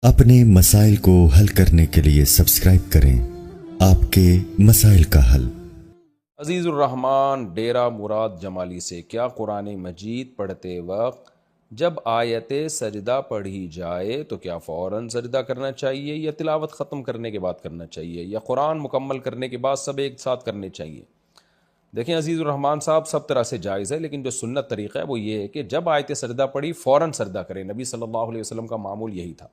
اپنے مسائل کو حل کرنے کے لیے سبسکرائب کریں آپ کے مسائل کا حل۔ عزیز الرحمن ڈیرہ مراد جمالی سے، کیا قرآن مجید پڑھتے وقت جب آیت سجدہ پڑھی جائے تو کیا فوراً سجدہ کرنا چاہیے یا تلاوت ختم کرنے کے بعد کرنا چاہیے یا قرآن مکمل کرنے کے بعد سب ایک ساتھ کرنے چاہیے؟ دیکھیں عزیز الرحمن صاحب، سب طرح سے جائز ہے، لیکن جو سنت طریقہ ہے وہ یہ ہے کہ جب آیت سجدہ پڑھی فوراً سجدہ کریں۔ نبی صلی اللہ علیہ وسلم کا معمول یہی تھا،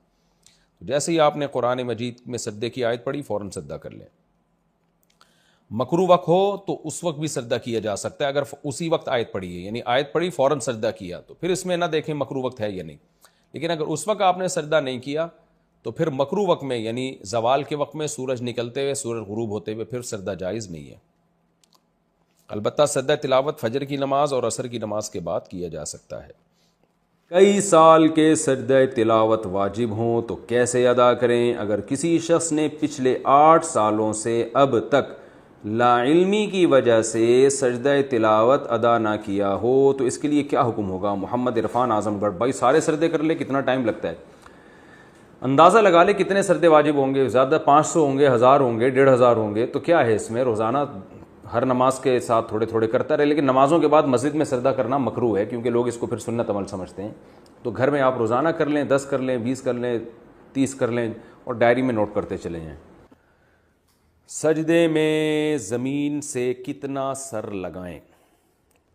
جیسے ہی آپ نے قرآن مجید میں سجدے کی آیت پڑھی فوراً سجدہ کر لیں۔ مکروہ وقت ہو تو اس وقت بھی سجدہ کیا جا سکتا ہے، اگر اسی وقت آیت پڑھی ہے، یعنی آیت پڑھی فوراً سجدہ کیا تو پھر اس میں نہ دیکھیں مکروہ وقت ہے یا نہیں، لیکن اگر اس وقت آپ نے سجدہ نہیں کیا تو پھر مکروہ وقت میں، یعنی زوال کے وقت میں، سورج نکلتے ہوئے، سورج غروب ہوتے ہوئے پھر سجدہ جائز نہیں ہے۔ البتہ سجدہ تلاوت فجر کی نماز اور عصر کی نماز کے بعد کیا جا سکتا ہے۔ کئی سال کے سجدہ تلاوت واجب ہوں تو کیسے ادا کریں؟ اگر کسی شخص نے پچھلے 8 سالوں سے اب تک لا علمی کی وجہ سے سجدہ تلاوت ادا نہ کیا ہو تو اس کے لیے کیا حکم ہوگا؟ محمد عرفان اعظم گڑھ۔ بھائی سارے سجدے کر لے، کتنا ٹائم لگتا ہے؟ اندازہ لگا لے کتنے سجدے واجب ہوں گے، زیادہ 500 ہوں گے، 1000 ہوں گے، 1500 ہوں گے، تو کیا ہے اس میں؟ روزانہ ہر نماز کے ساتھ تھوڑے تھوڑے کرتا رہے، لیکن نمازوں کے بعد مسجد میں سجدہ کرنا مکروہ ہے، کیونکہ لوگ اس کو پھر سنت عمل سمجھتے ہیں۔ تو گھر میں آپ روزانہ کر لیں، 10 کر لیں، 20 کر لیں، 30 کر لیں، اور ڈائری میں نوٹ کرتے چلے جائیں۔ سجدے میں زمین سے کتنا سر لگائیں؟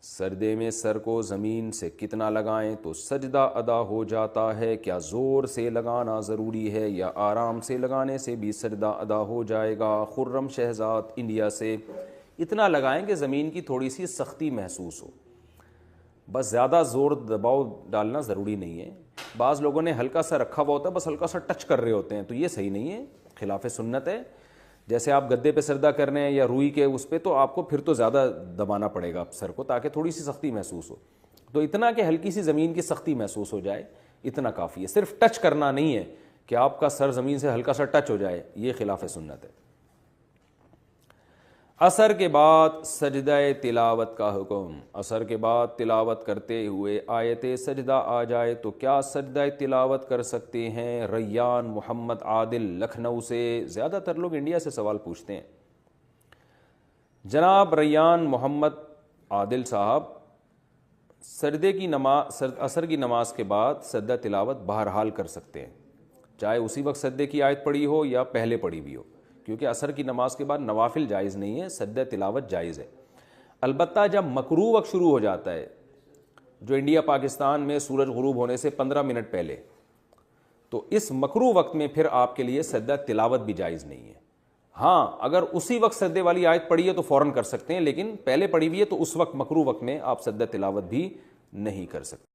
سجدے میں سر کو زمین سے کتنا لگائیں تو سجدہ ادا ہو جاتا ہے؟ کیا زور سے لگانا ضروری ہے یا آرام سے لگانے سے بھی سجدہ ادا ہو جائے گا؟ خرم شہزاد انڈیا سے، اتنا لگائیں کہ زمین کی تھوڑی سی سختی محسوس ہو، بس زیادہ زور دباؤ ڈالنا ضروری نہیں ہے۔ بعض لوگوں نے ہلکا سا رکھا ہوا ہوتا ہے، بس ہلکا سا ٹچ کر رہے ہوتے ہیں، تو یہ صحیح نہیں ہے، خلاف سنت ہے۔ جیسے آپ گدے پہ سجدہ کر رہے ہیں یا روئی کے اس پہ، تو آپ کو پھر تو زیادہ دبانا پڑے گا سر کو، تاکہ تھوڑی سی سختی محسوس ہو۔ تو اتنا کہ ہلکی سی زمین کی سختی محسوس ہو جائے، اتنا کافی ہے، صرف ٹچ کرنا نہیں ہے کہ آپ کا سر زمین سے ہلکا سا ٹچ ہو جائے، یہ خلاف سنت ہے۔ عصر کے بعد سجدہ تلاوت کا حکم۔ عصر کے بعد تلاوت کرتے ہوئے آیت سجدہ آ جائے تو کیا سجدہ تلاوت کر سکتے ہیں؟ ریان محمد عادل لکھنؤ سے، زیادہ تر لوگ انڈیا سے سوال پوچھتے ہیں۔ جناب ریان محمد عادل صاحب، سجدے کی نماز، عصر کی نماز کے بعد سجدہ تلاوت بہرحال کر سکتے ہیں، چاہے اسی وقت سجدے کی آیت پڑھی ہو یا پہلے پڑھی بھی ہو، کیونکہ عصر کی نماز کے بعد نوافل جائز نہیں ہے، سجدہ تلاوت جائز ہے۔ البتہ جب مکروہ وقت شروع ہو جاتا ہے، جو انڈیا پاکستان میں سورج غروب ہونے سے 15 منٹ پہلے، تو اس مکروہ وقت میں پھر آپ کے لیے سجدہ تلاوت بھی جائز نہیں ہے۔ ہاں اگر اسی وقت سجدے والی آیت پڑھی ہے تو فوراً کر سکتے ہیں، لیکن پہلے پڑھی ہوئی ہے تو اس وقت مکروہ وقت میں آپ سجدہ تلاوت بھی نہیں کر سکتے۔